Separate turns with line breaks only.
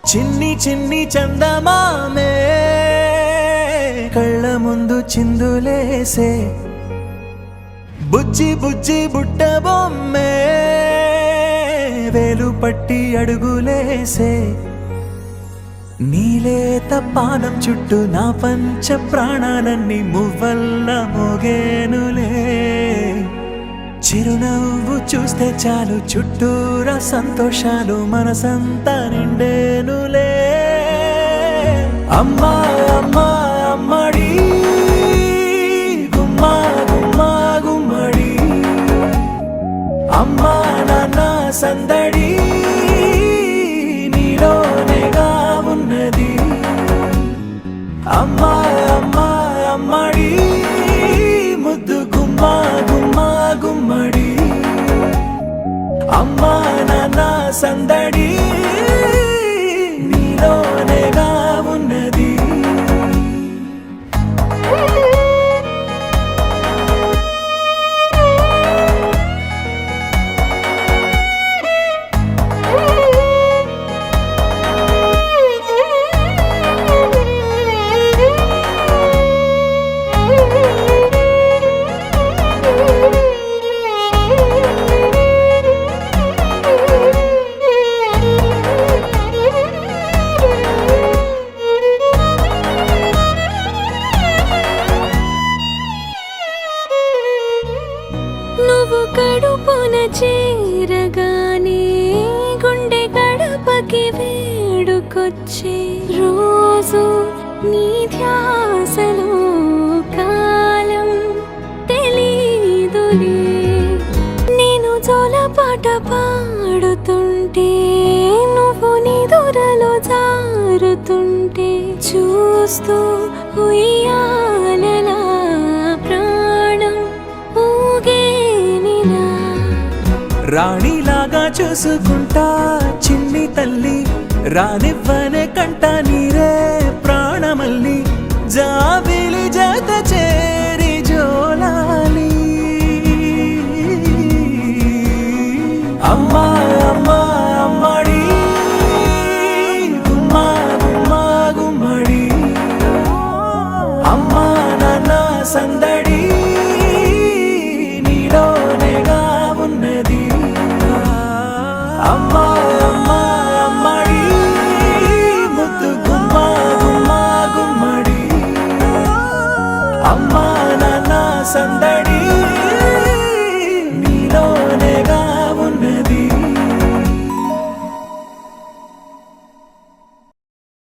చిన్ని చిన్ని చందమామే కళ్ళ ముందు చిందులేసే బుజ్జి బుజ్జి బుట్ట బొమ్మే వేలు పట్టి అడుగులేసే నీలేత పానం చుట్టూ నా పంచ ప్రాణాలన్నీ మువ్వల్ల మోగేనులే చిరునవ్వు చూస్తే చాలు చుట్టూరా సంతోషాలు మనసంతా నిండేనులే అమ్మా అమ్మా అమ్మడి గుమ్మా గుమ్మా గుమ్మడి అమ్మా నాన్న సందడి నీలోనేగా ఉన్నది అమ్మా అమ్మా అమ్మడి ముద్దు గుమ్మా గుమ్మా గుమ్మడి అమ్మా నాన్న సందడి నీలోనేగా ఉన్నది
నువ్వు కడుపున చేరగానే గుండె గడపకి వేడుకొచ్చే రోజు నీ ధ్యాసలో కాలం తెలీదులే నేను జోలపాట పాడుతుంటే నువ్వు నిదురలో జారుతుంటే చూస్తూ ఉయ్యాలలా
రాణిలాగా చూసుకుంటా చిన్ని తల్లి రానివ్వనే కంట నీరే